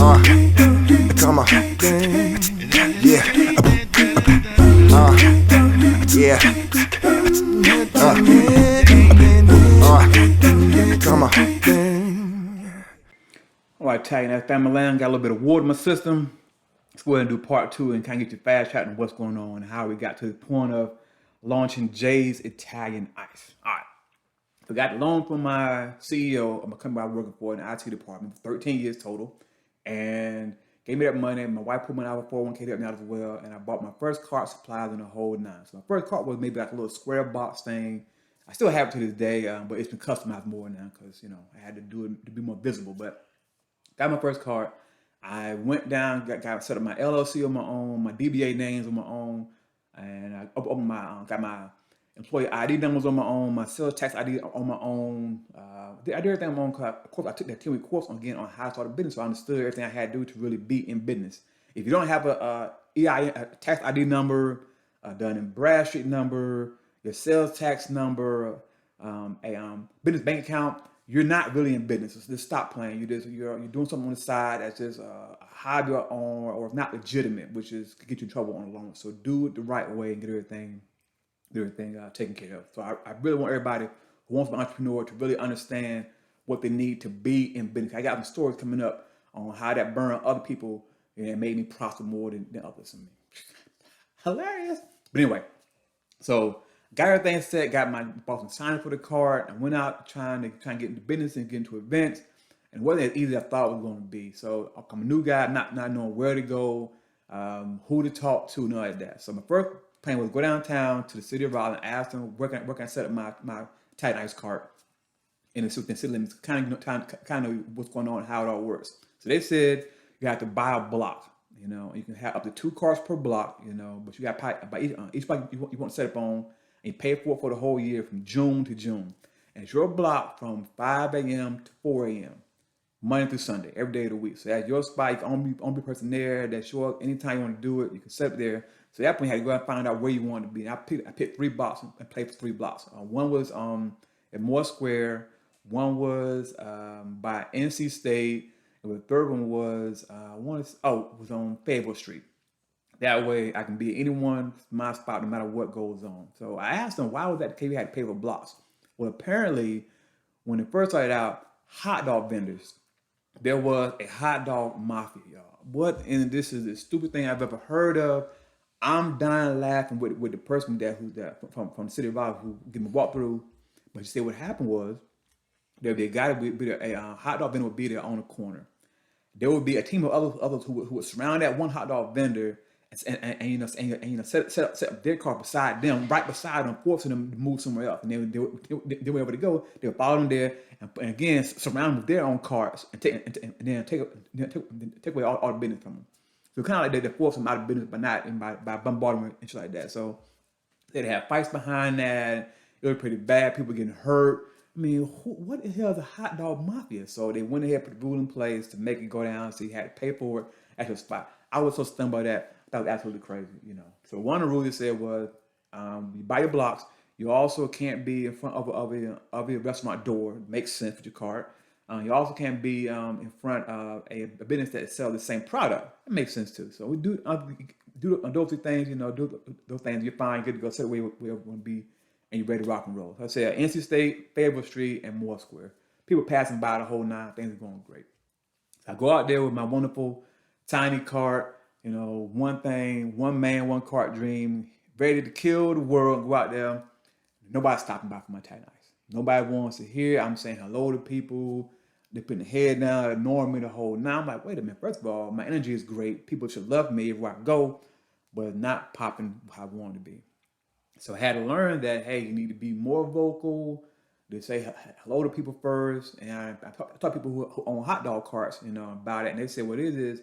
Come on. Yeah. Yeah. Come on. All right, Titan, that's family land. Got a little bit of water in my system. Let's go ahead and do part 2 and kind of get you fast chatting on what's going on and how we got to the point of launching Jay's Italian Ice. All right. I got the loan from my CEO of my company I was working for in the IT department, 13 years total, and gave me that money. My wife put money out of 401k to help me out as well, and I bought my first cart, supplies, and the whole nine. So my first cart was maybe like a little square box thing. I still have it to this day, but it's been customized more now because I had to do it to be more visible. But got my first cart. I went down, got set up my LLC on my own, my DBA names on my own, and I opened got my employee ID numbers on my own, my sales tax ID on my own. I did everything on my own. Of course, I took that 10-week course on how to start a business, so I understood everything I had to do to really be in business. If you don't have a tax ID number, done in Bradstreet number, your sales tax number, a business bank account, you're not really in business. So just stop playing. You're doing something on the side that's just a hobby or not legitimate, which is could get you in trouble on the loan. So do it the right way and get everything taken care of. So I really want everybody who wants to be an entrepreneur to really understand what they need to be in business. I got some stories coming up on how that burned other people and it made me prosper more than others. Hilarious. But anyway, so got everything set, bought some signage for the card, and went out trying to get into business and get into events. And it wasn't as easy as I thought it was going to be. So I'm a new guy, not knowing where to go, who to talk to, none of that. So my first plan was go downtown to the city of Raleigh and ask them where can I set up my Titan Ice cart in the city limits, kind of what's going on and how it all works. So they said you have to buy a block. You can have up to 2 carts per block. But you got to buy each block you want to set up on, and you pay for it for the whole year from June to June. And it's your block from 5 a.m. to 4 a.m. Monday through Sunday, every day of the week. So that's your spot. You can only be a person there. That's your anytime you want to do it, you can set up there. So at that point, you had to go out and find out where you wanted to be. And I picked 3 blocks and played for 3 blocks. One was at Moore Square. One was by NC State. And the third one was was on Fayetteville Street. That way, I can be anyone's my spot no matter what goes on. So I asked them why was that the case we had to pay for blocks. Well, apparently, when it first started out, hot dog vendors. There was a hot dog mafia, y'all. And this is the stupid thing I've ever heard of. I'm dying laughing with the person who's from the city of Raleigh who gave me a walkthrough. But you see what happened was there'd be a guy that would be there, a hot dog vendor would be there on the corner. There would be a team of others who would surround that one hot dog vendor and set up their car beside them, right beside them, forcing them to move somewhere else. And they were able to go. They would follow them there, and again surround them with their own cars and take away all the business from them. So kind of like they force them out of business by bombarding them and shit like that. So they'd have fights behind that. It was pretty bad. People getting hurt. I mean, what the hell is a hot dog mafia? So they went ahead and put the rule in place to make it go down. So you had to pay for it at your spot. I was so stunned by that. That was absolutely crazy, So one of the rules they said was, you buy your blocks. You also can't be in front of a restaurant door. Makes sense with your cart. You also can't be in front of a business that sells the same product. It makes sense too. So we do those 2 things. Do those things. You're fine. Good to go. Set where you want to be, and you're ready to rock and roll. So I said NC State, Fayetteville Street, and Moore Square. People passing by the whole 9. Things are going great. So I go out there with my wonderful tiny cart. One thing, one man, one cart dream, ready to kill the world, go out there. Nobody's stopping by for my Titan Ice. Nobody wants to hear. I'm saying hello to people. They're putting their head down, ignoring me the whole night. I'm like, wait a minute. First of all, my energy is great. People should love me everywhere I go, but it's not popping how I want to be. So I had to learn that, hey, you need to be more vocal. They say hello to people first. And I talk to people who own hot dog carts, about it. And they say what it is.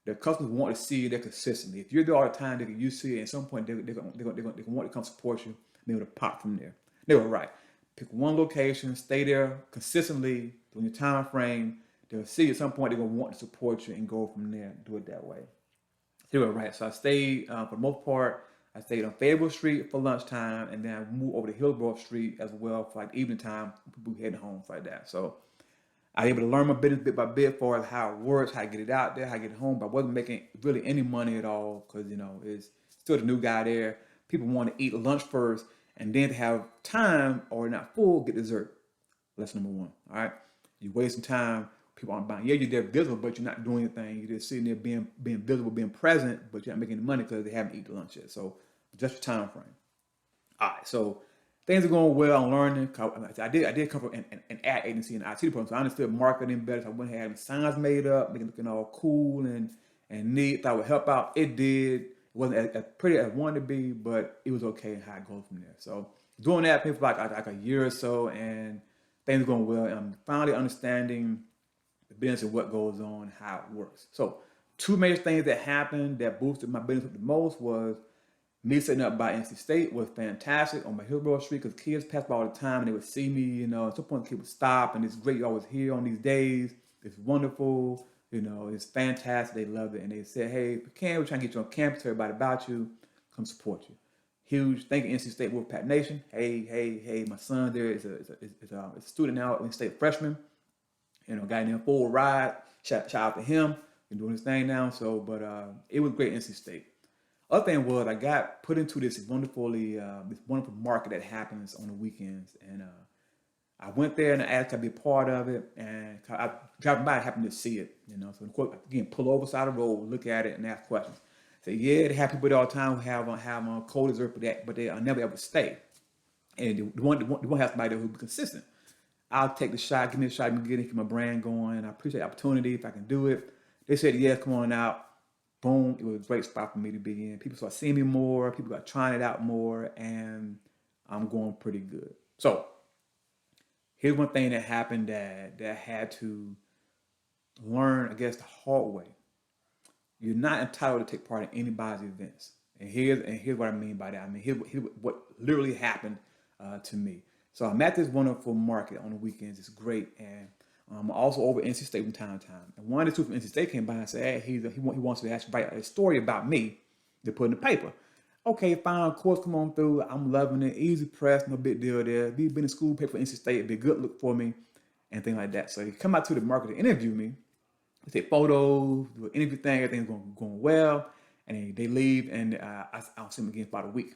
The customers want to see you there consistently. If you're there all the time, you see it. At some point, they're going to want to come support you. Be able to pop from there. They were right. Pick one location, stay there consistently during your time frame. They'll see at some point they're going to want to support you and go from there. Do it that way. They were right. So I stayed for the most part. I stayed on Fayetteville Street for lunchtime, and then I moved over to Hillsborough Street as well for like evening time. People heading home like that. So I was able to learn my business bit by bit for how it works, how to get it out there, how to get it home. But I wasn't making really any money at all because, it's still the new guy there. People want to eat lunch first and then to have time or not full, get dessert. Lesson number one. All right. You're wasting time. People aren't buying. Yeah, you're there visible, but you're not doing anything. You're just sitting there being visible, being present, but you're not making any money because they haven't eaten lunch yet. So just your time frame. All right. So things are going well. I'm learning. I did come from an ad agency and IT department, so I understood marketing better. So I went ahead and had signs made up, making it looking all cool and neat. Thought would help out. It did. It wasn't as pretty as I wanted to be, but it was okay and how it goes from there. So doing that for like a year or so, and things are going well. And I'm finally understanding the business and what goes on, how it works. So two major things that happened that boosted my business the most was me setting up by NC State was fantastic on my Hillsborough Street because kids passed by all the time and they would see me, at some point the kids would stop and it's great you're always here on these days. It's wonderful, it's fantastic. They loved it and they said, hey, if you can, we're trying to get you on campus, tell everybody about you, come support you. Huge, thank you NC State Wolfpack Nation. Hey, my son there is a student now, NC State freshman. Guy named Full Ride. Shout out to him. Been doing his thing now. So, but it was great NC State. Other thing was I got put into this wonderful market that happens on the weekends, and I went there and I asked to be a part of it, and I driving by, I happened to see it, So again, pull over side of the road, look at it, and ask questions. Say, yeah, they have people there all the time who have cold dessert for that, but they never ever stay. And the one has somebody there who'll be consistent. I'll take the shot, give me a shot, get my brand going. I appreciate the opportunity if I can do it. They said, yes, come on out. Boom, it was a great spot for me to be in. People start seeing me more, people are trying it out more, and I'm going pretty good. So here's one thing that happened that I had to learn, I guess, the hard way. You're not entitled to take part in anybody's events. And here's what I mean by that. I mean, here's what literally happened to me. So I'm at this wonderful market on the weekends. It's great. And I'm also over NC State from time to time. And one of the two from NC State came by and said, hey, he wants to actually write a story about me to put in the paper. Okay, fine, of course, come on through. I'm loving it. Easy press, no big deal there. Been in school, paper for NC State, it'd be a good look for me, and things like that. So he come out to the market to interview me. They take photos, do an interview thing, everything's going well. And they leave, and I'll see them again for about a week.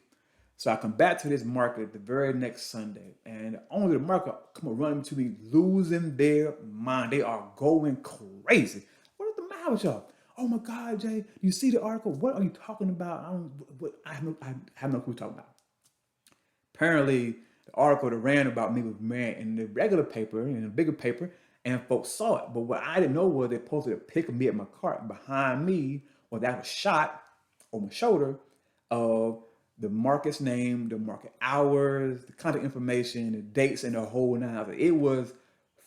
So I come back to this market the very next Sunday, and only the market come running to me, losing their mind. They are going crazy. What is the matter with y'all? Oh my God, Jay! You see the article? What are you talking about? I have no clue what you're talking about. Apparently, the article that ran about me was ran in the regular paper, in the bigger paper, and folks saw it. But what I didn't know was they posted a pic of me at my cart. Behind me was that was shot on my shoulder of the market's name, the market hours, the contact information, the dates, and the whole nine. It was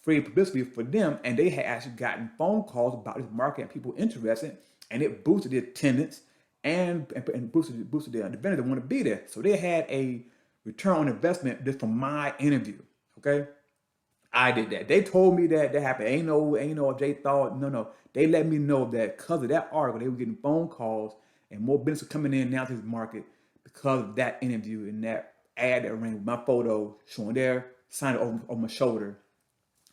free publicity for them, and they had actually gotten phone calls about this market and people interested, and it boosted the attendance and boosted the vendors that want to be there. So they had a return on investment just from my interview. Okay, I did that. They told me that happened. Ain't no. Jay thought no. They let me know that because of that article, they were getting phone calls and more business were coming in now to this market because of that interview and that ad that ran with my photo showing there, signed over my shoulder,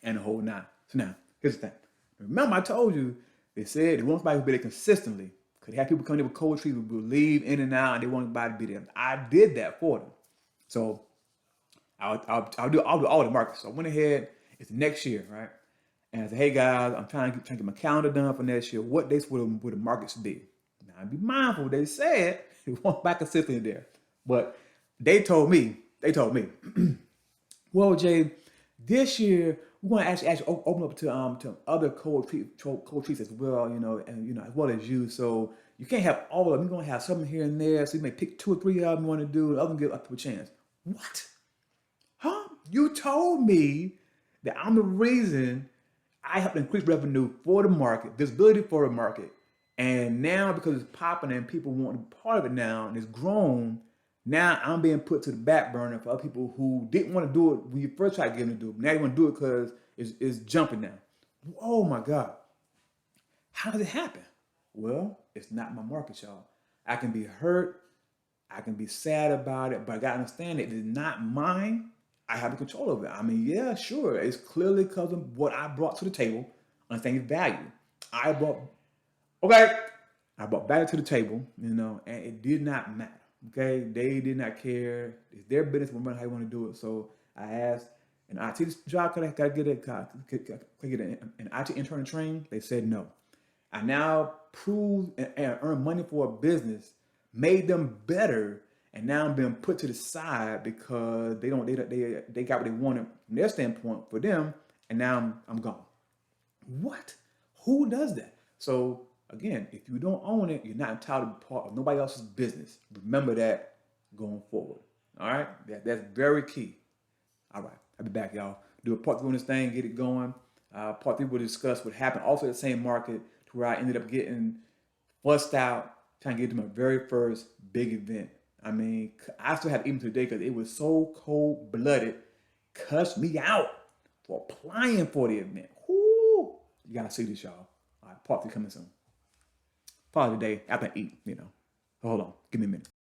and the whole nine. So now, here's the thing. Remember, I told you, they said they want somebody to be there consistently. Because they have people coming in with cold trees who will leave in and out, and they want somebody to be there. I did that for them. So I'll do all the markets. So I went ahead, it's next year, right? And I said, hey guys, I'm trying to get my calendar done for next year. What dates would the markets be? Now, be mindful, they said they want back consistently there. But they told me, well, Jay, this year we're going to actually open up to other cold treats as well, and as well as you. So you can't have all of them. You're going to have some here and there. So you may pick 2 or 3 of them you want to do, and the other give up to a chance. What? Huh? You told me that I'm the reason I helped increase revenue for the market, visibility for the market. And now because it's popping and people want to be part of it now and it's grown, now I'm being put to the back burner for other people who didn't want to do it when you first tried to get them to do it. Now they want to do it because it's jumping now. Oh my God. How does it happen? Well, it's not my market, y'all. I can be hurt. I can be sad about it, but I got to understand it is not mine. I have the control of it. I mean, yeah, sure. It's clearly because of what I brought to the table, understanding value. I brought, okay, I brought value to the table, and it did not matter. Okay, they did not care. It's their business. Remember how you want to do it. So I asked an IT job, could I get an IT intern trained? They said no. I now proved and earned money for a business, made them better, and now I'm being put to the side because they got what they wanted from their standpoint for them, and now I'm gone. What? Who does that? So again, if you don't own it, you're not entitled to be part of nobody else's business. Remember that going forward. All right, that's very key. All right, I'll be back, y'all. Do a part 2 on this thing, get it going. Part 3 will discuss what happened also at the same market to where I ended up getting fussed out trying to get to my very first big event. I mean, I still have even today because it was so cold blooded, cussed me out for applying for the event. Whoo! You gotta see this, y'all. All right, part 3 coming soon. Probably today after I eat, Hold on, give me a minute.